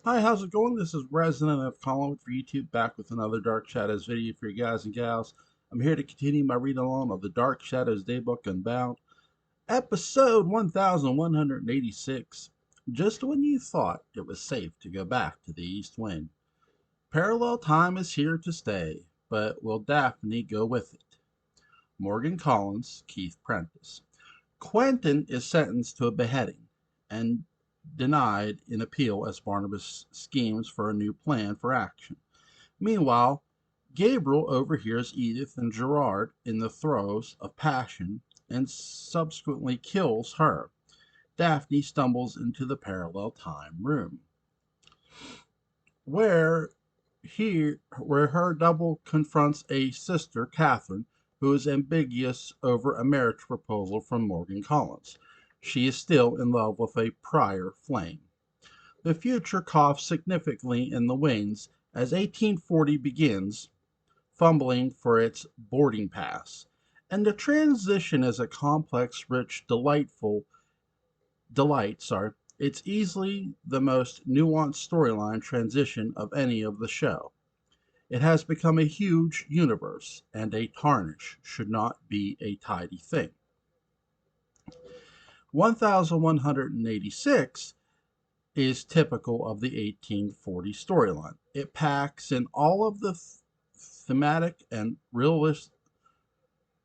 Hi, how's it going? This is Resident of Collinwood for YouTube, back with another Dark Shadows video for you guys and gals. I'm here to continue my read along of the Dark Shadows Daybook Unbound, episode 1186. Just when you thought it was safe to go back to the East Wind. Parallel time is here to stay, but will Daphne go with it? Morgan Collins, Keith Prentice. Quentin is sentenced to a beheading and denied in appeal as Barnabas schemes for a new plan for action. Meanwhile, Gabriel overhears Edith and Gerard in the throes of passion and subsequently kills her. Daphne stumbles into the parallel time room, where where her double confronts a sister, Catherine, who is ambiguous over a marriage proposal from Morgan Collins. She is still in love with a prior flame. The future coughs significantly in the wings as 1840 begins, fumbling for its boarding pass. And the transition is a complex, rich, delight. It's easily the most nuanced storyline transition of any of the show. It has become a huge universe, and a tarnish should not be a tidy thing. 1186 is typical of the 1840 storyline. It packs in all of the thematic and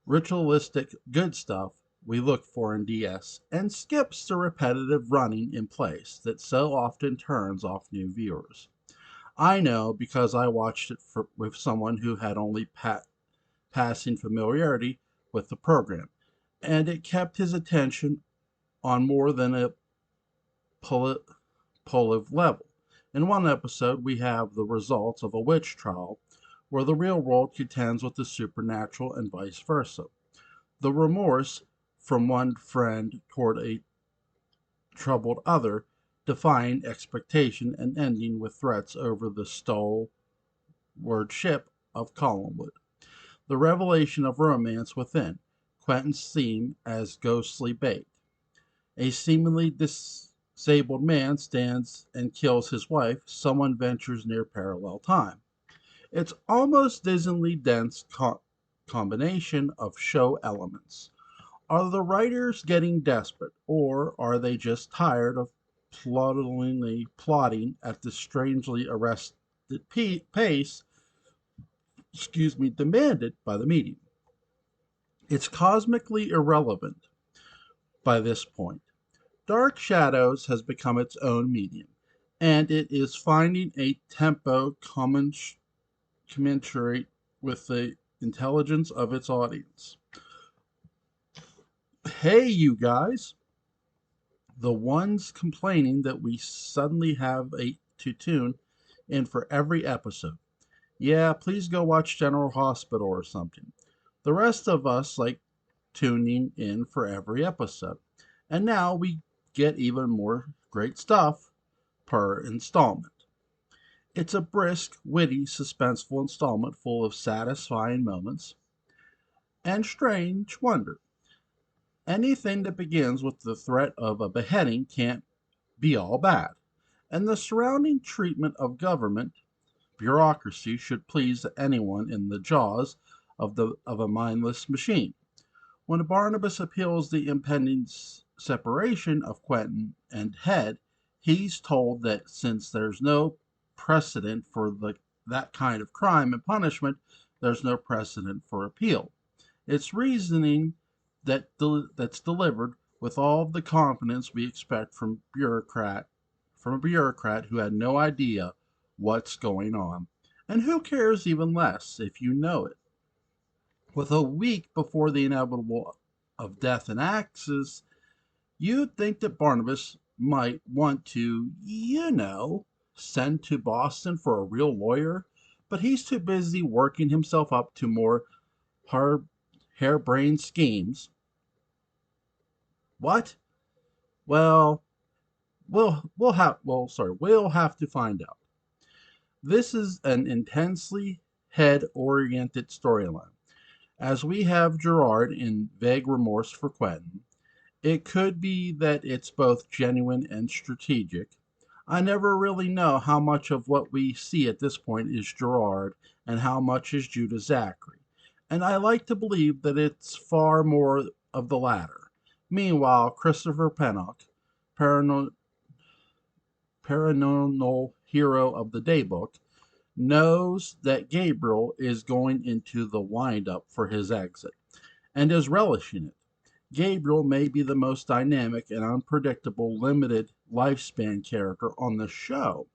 ritualistic good stuff we look for in DS and skips the repetitive running in place that so often turns off new viewers. I know because I watched it with someone who had only passing familiarity with the program, and it kept his attention on more than a Poliv level. In one episode, we have the results of a witch trial where the real world contends with the supernatural and vice versa. The remorse from one friend toward a troubled other, defying expectation and ending with threats over the stalwart ship of Collinwood. The revelation of romance within, Quentin's theme as ghostly bait. A seemingly disabled man stands and kills his wife. Someone ventures near parallel time. It's almost Disneyly dense combination of show elements. Are the writers getting desperate, or are they just tired of plotting at the strangely arrested pace demanded by the medium? It's cosmically irrelevant by this point. Dark Shadows has become its own medium, and it is finding a tempo commensurate with the intelligence of its audience. Hey, you guys, the ones complaining that we suddenly have to tune in for every episode. Yeah, please go watch General Hospital or something. The rest of us like tuning in for every episode. And now we get even more great stuff per installment. It's a brisk, witty, suspenseful installment full of satisfying moments and strange wonder. Anything that begins with the threat of a beheading can't be all bad, and the surrounding treatment of government bureaucracy should please anyone in the jaws of a mindless machine. When Barnabas appeals the impending separation of Quentin and Head, he's told that since there's no precedent for that kind of crime and punishment, there's no precedent for appeal. It's reasoning that's delivered with all of the confidence we expect from a bureaucrat who had no idea what's going on. And who cares even less if you know it? With a week before the inevitable of death and axes, you'd think that Barnabas might want to, send to Boston for a real lawyer, but he's too busy working himself up to more hard, harebrained schemes. What? Well, we'll have to find out. This is an intensely head-oriented storyline. As we have Gerard in vague remorse for Quentin, it could be that it's both genuine and strategic. I never really know how much of what we see at this point is Gerard and how much is Judah Zachary, and I like to believe that it's far more of the latter. Meanwhile, Christopher Pennock, parano- paranormal hero of the Daybook, knows that Gabriel is going into the windup for his exit and is relishing it. Gabriel may be the most dynamic and unpredictable limited lifespan character on the show,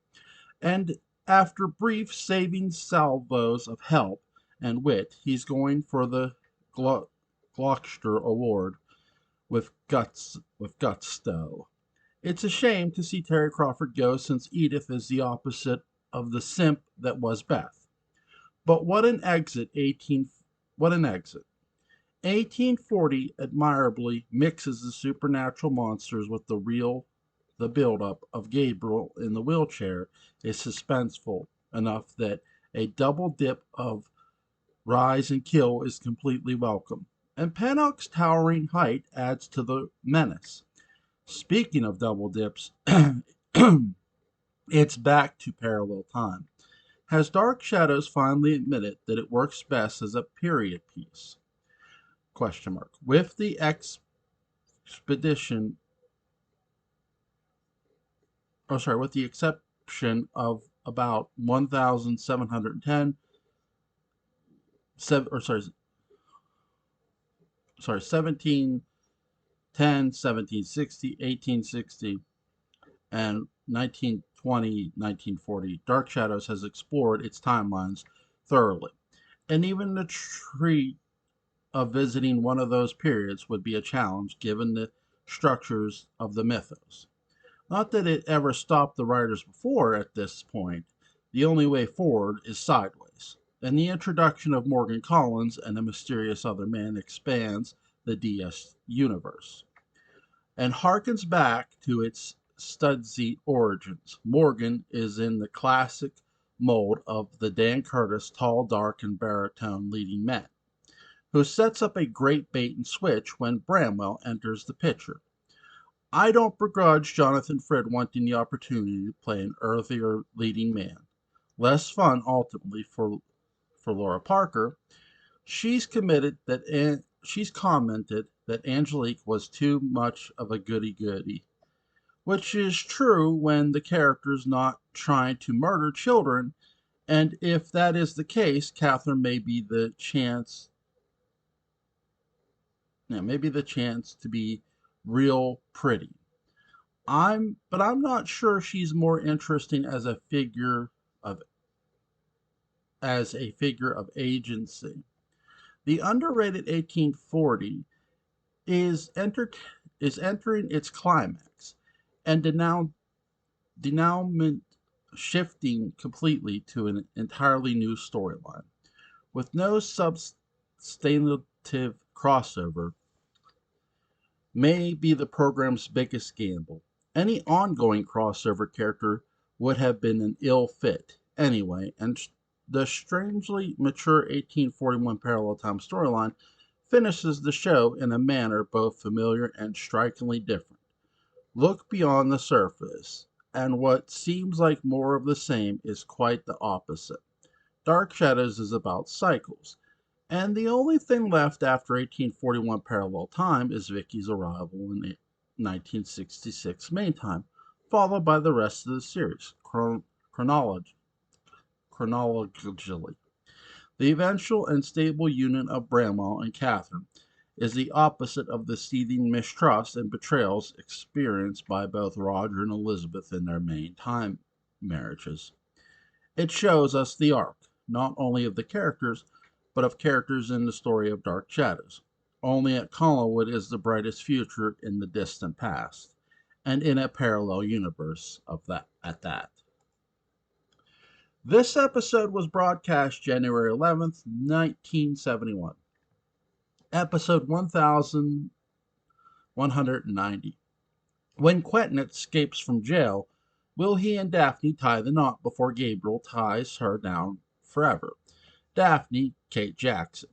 and after brief saving salvos of help and wit, he's going for the Gloucester Award with gusto. It's a shame to see Terry Crawford go, since Edith is the opposite of the simp that was Beth. But what an exit. 1840 admirably mixes the supernatural monsters with the real. The build-up of Gabriel in the wheelchair is suspenseful enough that a double dip of rise and kill is completely welcome. And Pennock's towering height adds to the menace. Speaking of double dips, it's back to parallel time. Has Dark Shadows finally admitted that it works best as a period piece? Question mark. With the expedition, with the exception of about 1,710, or sorry, 1710, 1760, 1860, and 1920, 1940, Dark Shadows has explored its timelines thoroughly. And even the treat of visiting one of those periods would be a challenge given the structures of the mythos. Not that it ever stopped the writers before at this point. The only way forward is sideways. And the introduction of Morgan Collins and a mysterious other man expands the DS universe and harkens back to its Studseat origins. Morgan is in the classic mold of the Dan Curtis tall, dark, and baritone leading man, who sets up a great bait and switch when Bramwell enters the picture. I don't begrudge Jonathan Frid wanting the opportunity to play an earthier leading man. Less fun ultimately for Laura Parker. She's commented that Angelique was too much of a goody goody, which is true when the character's not trying to murder children, and if that is the case, Catherine may be the chance maybe the chance to be real pretty. I'm not sure she's more interesting of as a figure of agency. The underrated 1840 is enter, is entering its climax, and denouement shifting completely to an entirely new storyline. With no substantive crossover, may be the program's biggest gamble. Any ongoing crossover character would have been an ill fit anyway, and the strangely mature 1841 parallel time storyline finishes the show in a manner both familiar and strikingly different. Look beyond the surface, and what seems like more of the same is quite the opposite. Dark Shadows is about cycles, and the only thing left after 1841 parallel time is Vicky's arrival in 1966 main time, followed by the rest of the series, chronologically. The eventual and stable union of Bramwell and Catherine is the opposite of the seething mistrust and betrayals experienced by both Roger and Elizabeth in their main time marriages. It shows us the arc, not only of the characters, but of characters in the story of Dark Shadows. Only at Collinwood is the brightest future in the distant past, and in a parallel universe of that at that. This episode was broadcast January 11th, 1971. Episode 1190. When Quentin escapes from jail, will he and Daphne tie the knot before Gabriel ties her down forever? Daphne, Kate Jackson.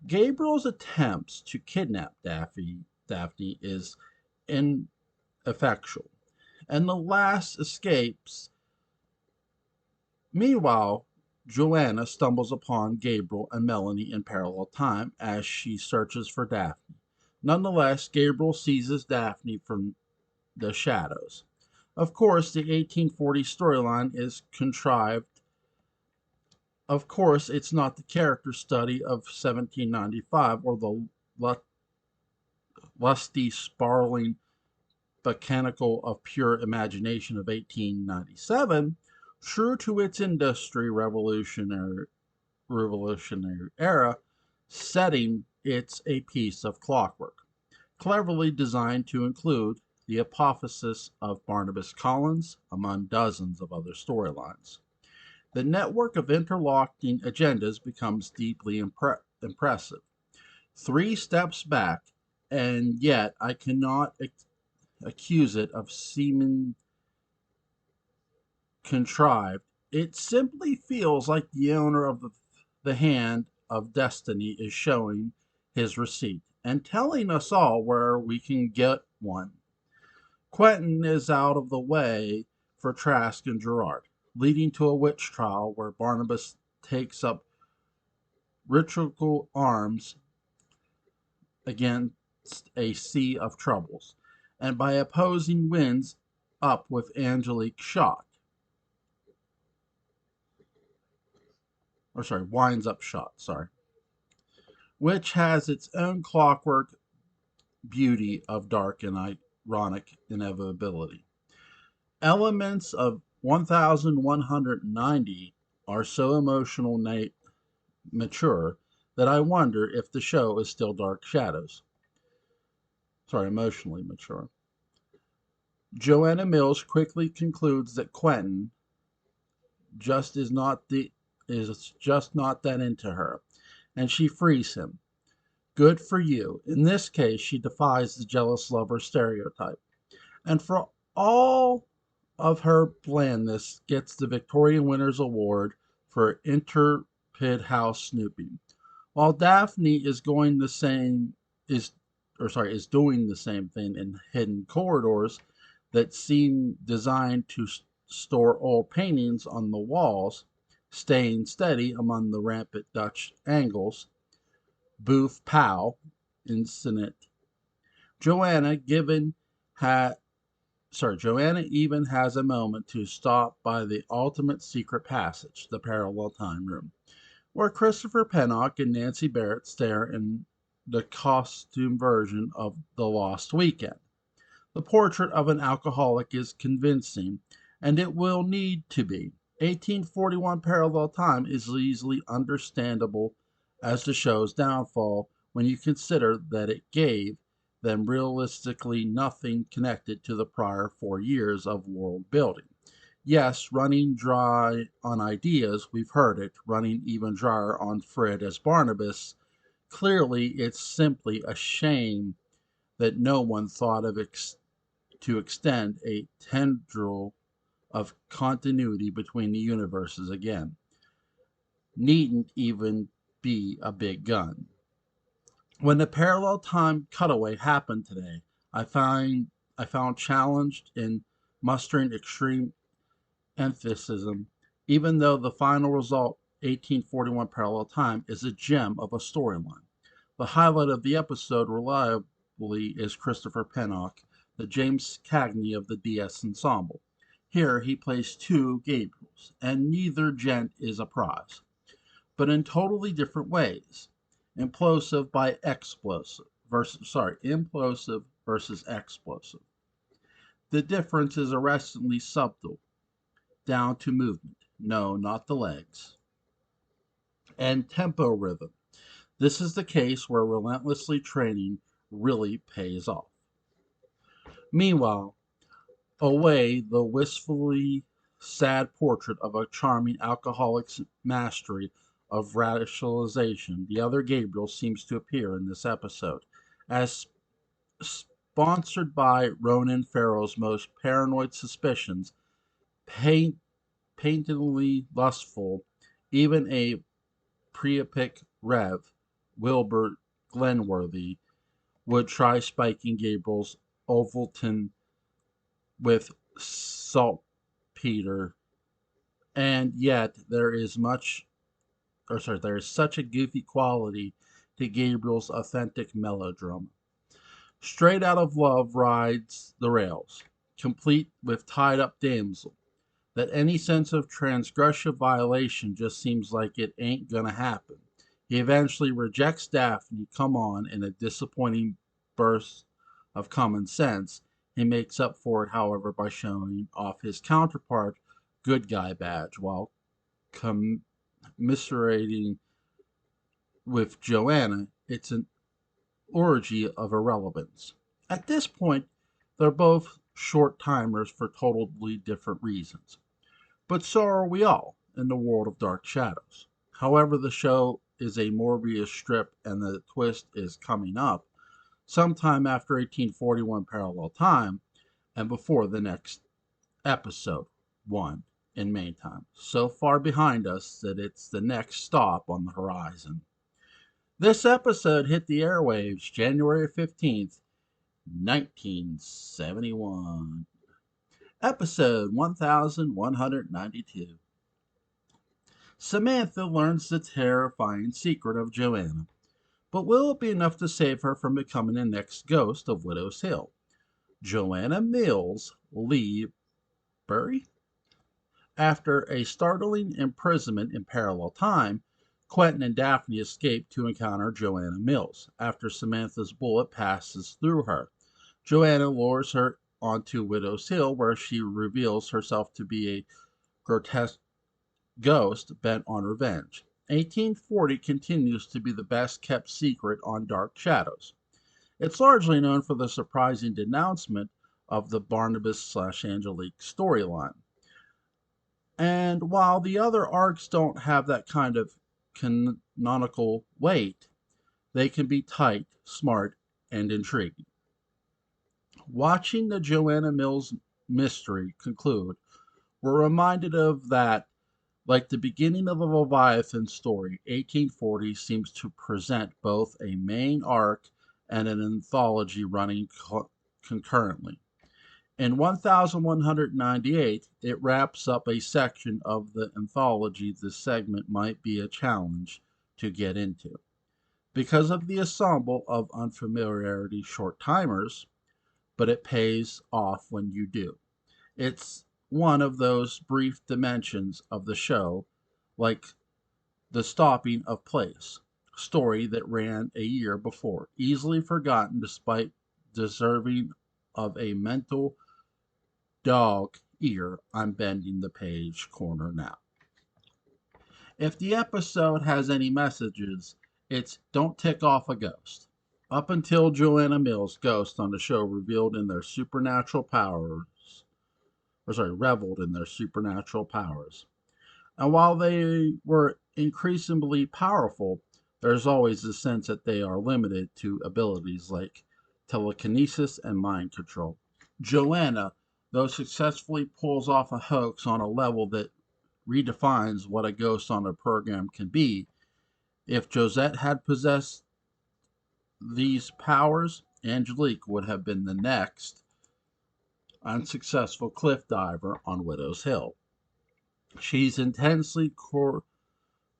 Gabriel's attempts to kidnap Daphne is ineffectual, and the last escapes. Meanwhile, Joanna stumbles upon Gabriel and Melanie in parallel time as she searches for Daphne. Nonetheless, Gabriel seizes Daphne from the shadows. Of course, the 1840 storyline is contrived. Of course, it's not the character study of 1795 or the lusty, sparkling mechanical of pure imagination of 1897. True to its industry revolutionary era setting, it's a piece of clockwork, cleverly designed to include the apophysis of Barnabas Collins among dozens of other storylines. The network of interlocking agendas becomes deeply impressive. Three steps back, and yet I cannot accuse it of seeming contrived. It simply feels like the owner of the hand of destiny is showing his receipt and telling us all where we can get one. Quentin is out of the way for Trask and Gerard, leading to a witch trial where Barnabas takes up ritual arms against a sea of troubles, and by opposing wins up with Angelique Shot, winds up Shot, which has its own clockwork beauty of dark and ironic inevitability. Elements of 1190 are so mature that I wonder if the show is still Dark Shadows. Emotionally mature. Joanna Mills quickly concludes that Quentin just is not the is just not that into her, and she frees him. Good for you. In this case, she defies the jealous lover stereotype, and for all of her blandness, gets the Victoria Winners Award for intrepid house snooping. While Daphne is going the same is doing the same thing in hidden corridors that seem designed to store old paintings on the walls, staying steady among the rampant Dutch angles, boof pow, incident. Joanna given had Joanna even has a moment to stop by the ultimate secret passage, the parallel time room, where Christopher Pennock and Nancy Barrett stare in the costume version of The Lost Weekend. The portrait of an alcoholic is convincing, and it will need to be. 1841 parallel time is easily understandable as the show's downfall when you consider that it gave them realistically nothing connected to the prior 4 years of world building. Yes, running dry on ideas, we've heard it, running even drier on Fred as Barnabas. Clearly, it's simply a shame that no one thought of to extend a tendril of continuity between the universes again. Needn't even be a big gun. When the parallel time cutaway happened today, I found challenged in mustering extreme emphasis, even though the final result, 1841 parallel time, is a gem of a storyline. The highlight of the episode reliably is Christopher Pennock, the James Cagney of the DS Ensemble. Here he plays two Gabriels, and neither gent is a prize, but in totally different ways. Implosive versus explosive. The difference is arrestingly subtle, down to movement. No, not the legs. And tempo rhythm. This is the case where relentlessly training really pays off. Meanwhile, away the wistfully sad portrait of a charming alcoholic's mastery of rationalization, the other Gabriel seems to appear in this episode, as sponsored by Ronan Farrow's most paranoid suspicions, paint, painfully lustful, even a Priapic Rev, Wilbur Glenworthy, would try spiking Gabriel's Ovaltine with saltpeter, and yet there is such a goofy quality to Gabriel's authentic melodrama. Straight Out of Love rides the rails, complete with tied up damsel, that any sense of transgressive violation just seems like it ain't gonna happen. He eventually rejects Daphne, come on, in a disappointing burst of common sense. He makes up for it, however, by showing off his counterpart good guy badge while commiserating with Joanna. It's an orgy of irrelevance. At this point, they're both short timers for totally different reasons. But so are we all in the world of Dark Shadows. However, the show is a Morbius strip and the twist is coming up sometime after 1841 parallel time and before the next episode 1 in main time. So far behind us that it's the next stop on the horizon. This episode hit the airwaves January 15th, 1971. Episode 1192. Samantha learns the terrifying secret of Joanna, but will it be enough to save her from becoming the next ghost of Widow's Hill? Joanna Mills leave Bury? After a startling imprisonment in parallel time, Quentin and Daphne escape to encounter Joanna Mills after Samantha's bullet passes through her. Joanna lures her onto Widow's Hill, where she reveals herself to be a grotesque ghost bent on revenge. 1840 continues to be the best kept secret on Dark Shadows. It's largely known for the surprising denouncement of the Barnabas/Angelique storyline. And while the other arcs don't have that kind of canonical weight, they can be tight, smart, and intriguing. Watching the Joanna Mills mystery conclude, we're reminded of that, like the beginning of the Leviathan story, 1840 seems to present both a main arc and an anthology running concurrently. In 1198, it wraps up a section of the anthology this segment might be a challenge to get into. Because of the ensemble of unfamiliarity short timers, but it pays off when you do. It's one of those brief dimensions of the show, like the stopping of place story that ran a year before, easily forgotten despite deserving of a mental dog ear. I'm bending the page corner now. If the episode has any messages, it's don't tick off a ghost. Up until Joanna Mills' ghosts on the show revealed in their supernatural powers, reveled in their supernatural powers. And while they were increasingly powerful, there's always a sense that they are limited to abilities like telekinesis and mind control. Joanna, though successfully pulls off a hoax on a level that redefines what a ghost on a program can be. If Josette had possessed these powers, Angelique would have been the next unsuccessful cliff diver on Widow's Hill. She's intensely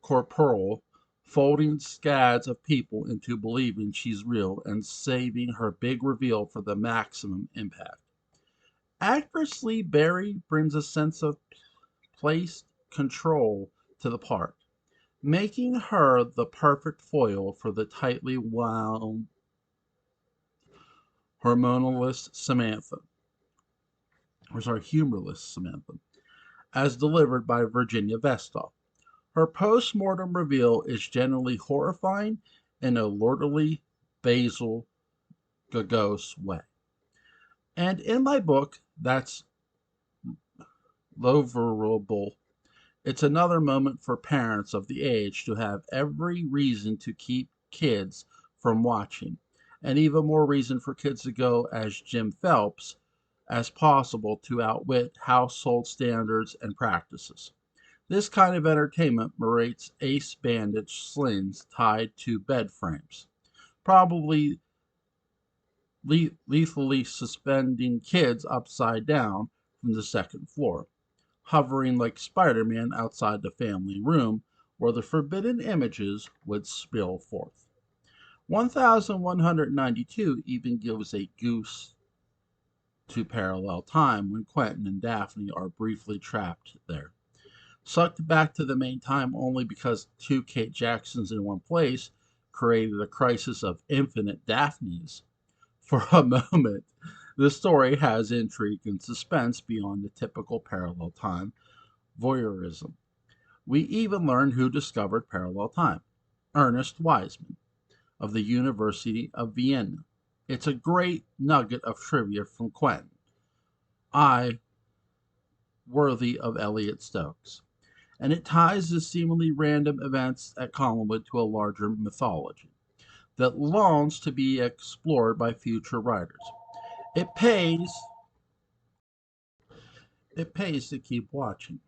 corporal, folding scads of people into believing she's real and saving her big reveal for the maximum impact. Actress Lee Berry brings a sense of placed control to the part, making her the perfect foil for the tightly wound, hormonalist Samantha, humorless Samantha, as delivered by Virginia Vestoff. Her post-mortem reveal is generally horrifying in a lordly Basil Gagos way. And in my book, that's loverable. It's another moment for parents of the age to have every reason to keep kids from watching, and even more reason for kids to go as Jim Phelps as possible to outwit household standards and practices. This kind of entertainment narrates ace bandage slings tied to bed frames, probably lethally suspending kids upside down from the second floor, hovering like Spider-Man outside the family room where the forbidden images would spill forth. 1192 even gives a goose to parallel time when Quentin and Daphne are briefly trapped there. Sucked back to the main time only because two Kate Jacksons in one place created a crisis of infinite Daphnes. For a moment, the story has intrigue and suspense beyond the typical parallel time voyeurism. We even learn who discovered parallel time: Ernest Wiseman of the University of Vienna. It's a great nugget of trivia from Quentin, I worthy of Elliot Stokes, and it ties the seemingly random events at Collinwood to a larger mythology that longs to be explored by future writers. It pays it pays to keep watching.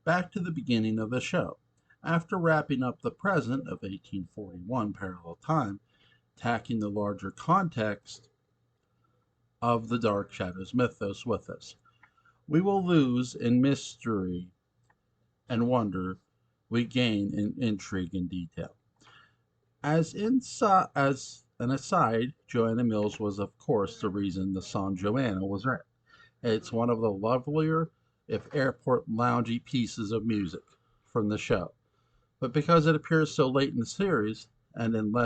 Back to the beginning of the show. After wrapping up the present of 1841 parallel time, tacking the larger context of the Dark Shadows mythos with us, we will lose in mystery and wonder we gain in intrigue and detail. As an aside, Joanna Mills was, of course, the reason the song Joanna was written. It's one of the lovelier, if airport loungy pieces of music from the show. But because it appears so late in the series and in the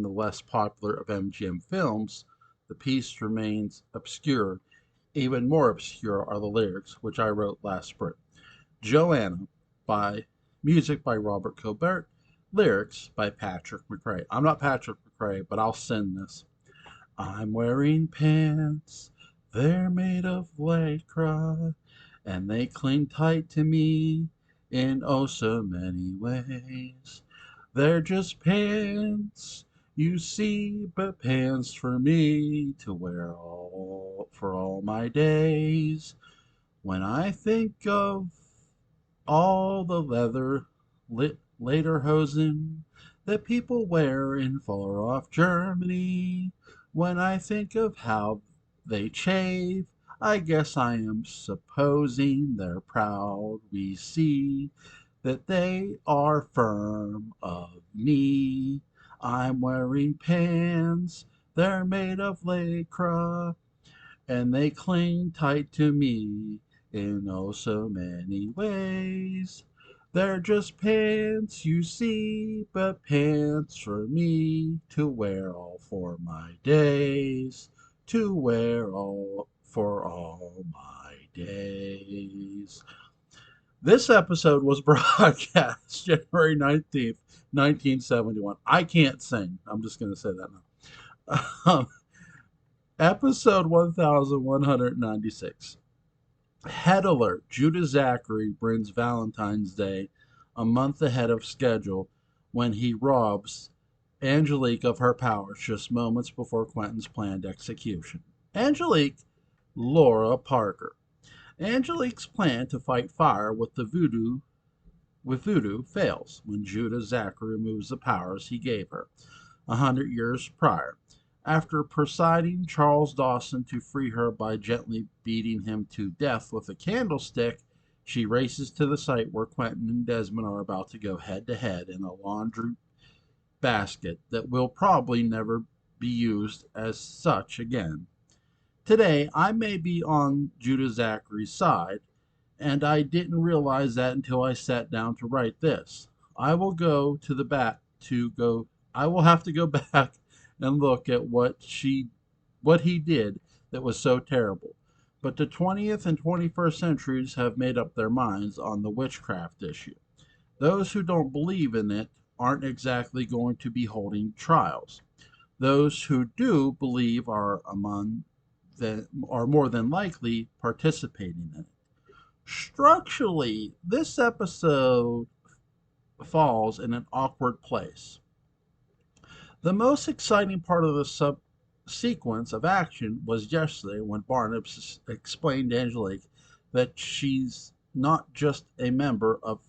less popular of MGM films, the piece remains obscure. Even more obscure are the lyrics, which I wrote last spring. Joanna by music by Robert Colbert, lyrics by Patrick McRae. I'm not Patrick McRae, but I'll send this. I'm wearing pants, they're made of lycra, and they cling tight to me in oh so many ways. They're just pants, you see, but pants for me to wear for all my days. When I think of all the leather lederhosen that people wear in far off Germany, when I think of how they chafe, I guess I am supposing they're proud. We see that they are firm of knee. I'm wearing pants, they're made of lycra, and they cling tight to me in oh so many ways. They're just pants, you see, but pants for me to wear all for my days, to wear all for all my days. This episode was broadcast January 19th, 1971. I can't sing. I'm just going to say that now. Episode 1196. Head alert: Judah Zachary brings Valentine's Day a month ahead of schedule when he robs Angelique of her powers just moments before Quentin's planned execution. Angelique, Laura Parker. Angelique's plan to fight fire with voodoo fails when Judah Zachary removes the powers he gave her 100 years prior. After persuading Charles Dawson to free her by gently beating him to death with a candlestick, she races to the site where Quentin and Desmond are about to go head to head in a laundry basket that will probably never be used as such again. Today, I may be on Judah Zachary's side, and I didn't realize that until I sat down to write this. I will go to the back to go. I will have to go back and look at what he did that was so terrible. But the 20th and 21st centuries have made up their minds on the witchcraft issue. Those who don't believe in it aren't exactly going to be holding trials. Those who do believe are more than likely participating in it. Structurally, this episode falls in an awkward place. The most exciting part of the sequence of action was yesterday when Barnabas explained to Angelique that she's just not a member of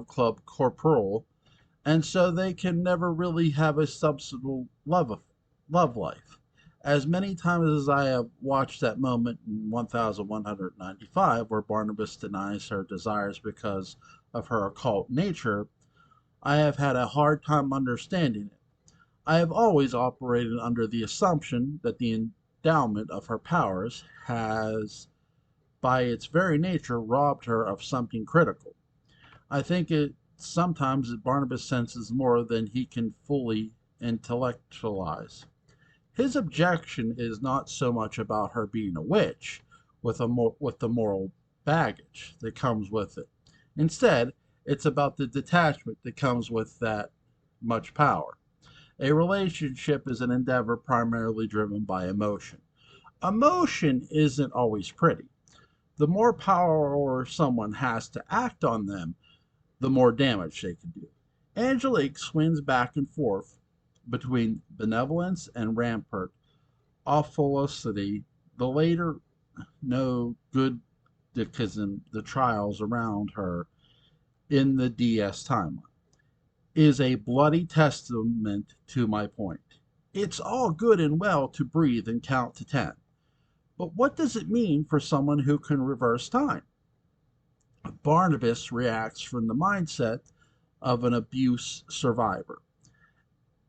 Club Corporal, and so they can never really have a substantial love life. As many times as I have watched that moment in 1195 where Barnabas denies her desires because of her occult nature, I have had a hard time understanding it. I have always operated under the assumption that the endowment of her powers has, by its very nature, robbed her of something critical. I think it sometimes that Barnabas senses more than he can fully intellectualize. His objection is not so much about her being a witch with the moral baggage that comes with it. Instead, it's about the detachment that comes with that much power. A relationship is an endeavor primarily driven by emotion. Emotion isn't always pretty. The more power someone has to act on them, the more damage they can do. Angelique swings back and forth between benevolence and rampart awfulity. The later no good the trials around her in the DS timeline is a bloody testament to my point. It's all good and well to breathe and count to 10. But what does it mean for someone who can reverse time? Barnabas reacts from the mindset of an abuse survivor.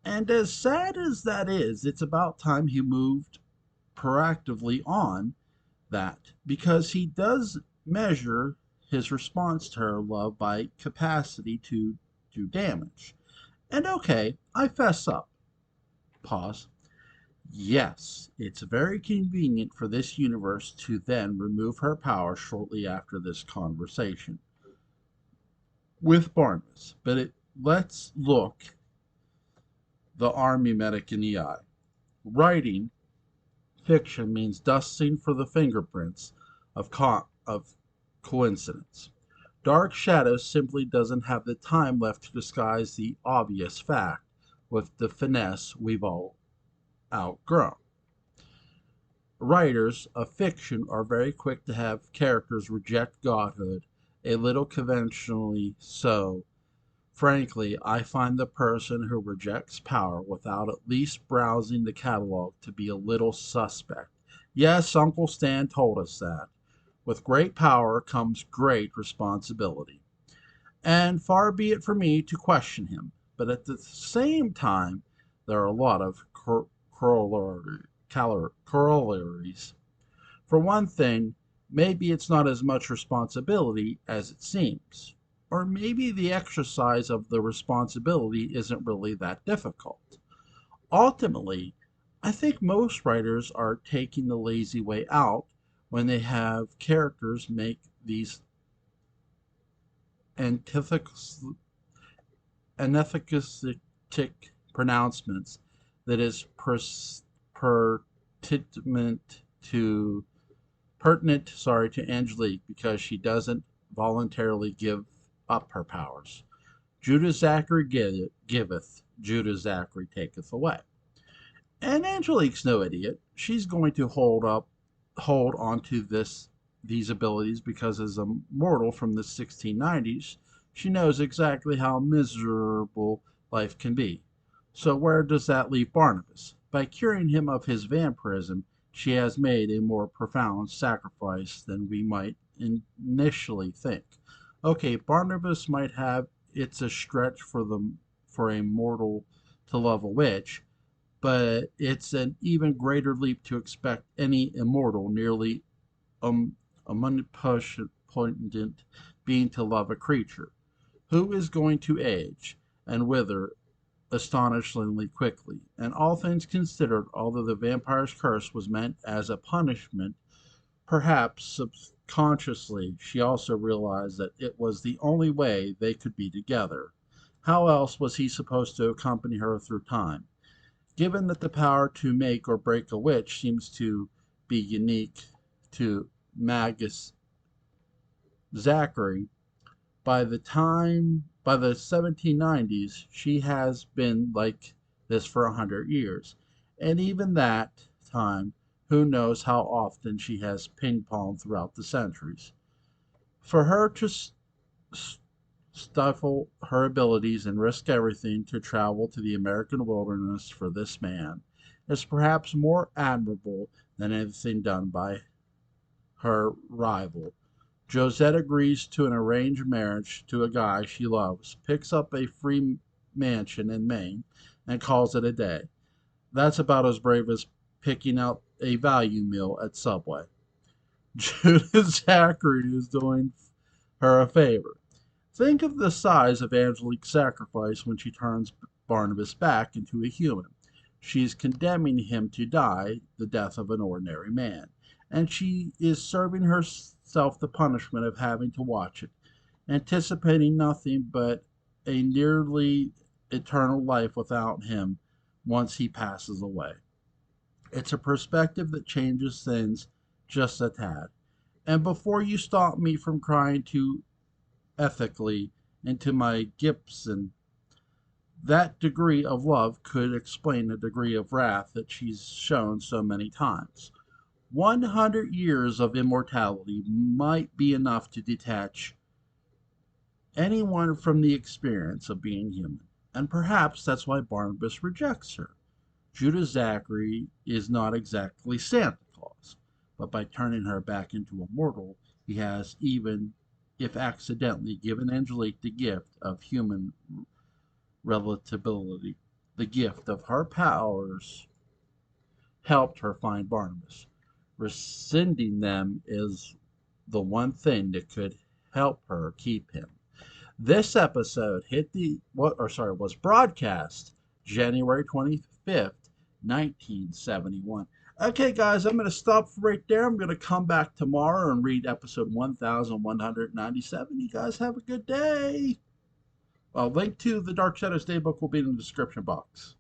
And as sad as that is, it's about time he moved proactively on that because he does measure his response to her love by capacity to do damage. And okay, I fess up. Pause. Yes, it's very convenient for this universe to then remove her power shortly after this conversation with Barnabas. But let's look the army medic in the eye. Writing fiction means dusting for the fingerprints of coincidence. Dark Shadows simply doesn't have the time left to disguise the obvious fact with the finesse we've all outgrown. Writers of fiction are very quick to have characters reject godhood, a little conventionally so. Frankly, I find the person who rejects power without at least browsing the catalog to be a little suspect. Yes, Uncle Stan told us that. With great power comes great responsibility. And far be it for me to question him, but at the same time, there are a lot of corollaries. For one thing, maybe it's not as much responsibility as it seems. Or maybe the exercise of the responsibility isn't really that difficult. Ultimately, I think most writers are taking the lazy way out when they have characters make these antithetical pronouncements that is pertinent to to Angelique because she doesn't voluntarily give up her powers. Judas Zachary giveth, Judas Zachary taketh away. And Angelique's no idiot. She's going to hold on to these abilities because as a mortal from the 1690s, she knows exactly how miserable life can be. So where does that leave Barnabas? By curing him of his vampirism, she has made a more profound sacrifice than we might initially think. Okay, Barnabas might have it's a stretch for a mortal to love a witch, but it's an even greater leap to expect any immortal, nearly um, omnipotent being to love a creature who is going to age and wither astonishingly quickly. And all things considered, although the vampire's curse was meant as a punishment, perhaps subconsciously she also realized that it was the only way they could be together. How else was he supposed to accompany her through time? Given that the power to make or break a witch seems to be unique to Magus Zachary, by the 1790s, she has been like this for 100 years. And even that time, who knows how often she has ping ponged throughout the centuries. For her to stifle her abilities and risk everything to travel to the American wilderness for this man is perhaps more admirable than anything done by her rival. Josette agrees to an arranged marriage to a guy she loves, picks up a free mansion in Maine, and calls it a day. That's about as brave as picking out a value meal at Subway. Judah Zachary is doing her a favor. Think of the size of Angelique's sacrifice when she turns Barnabas back into a human. She's condemning him to die the death of an ordinary man, and she is serving herself the punishment of having to watch it, anticipating nothing but a nearly eternal life without him once he passes away. It's a perspective that changes things just a tad. And before you stop me from crying too ethically into my Gibson, that degree of love could explain the degree of wrath that she's shown so many times. 100 years of immortality might be enough to detach anyone from the experience of being human. And perhaps that's why Barnabas rejects her. Judah Zachary is not exactly Santa Claus, but by turning her back into a mortal, he has, even if accidentally, given Angelique the gift of human relatability. The gift of her powers helped her find Barnabas. Rescinding them is the one thing that could help her keep him. This episode hit the what or sorry was broadcast January 25th, 1971. Okay, guys, I'm going to stop right there. I'm going to come back tomorrow and read episode 1197. You guys have a good day. A link to the Dark Shadows Daybook will be in the description box.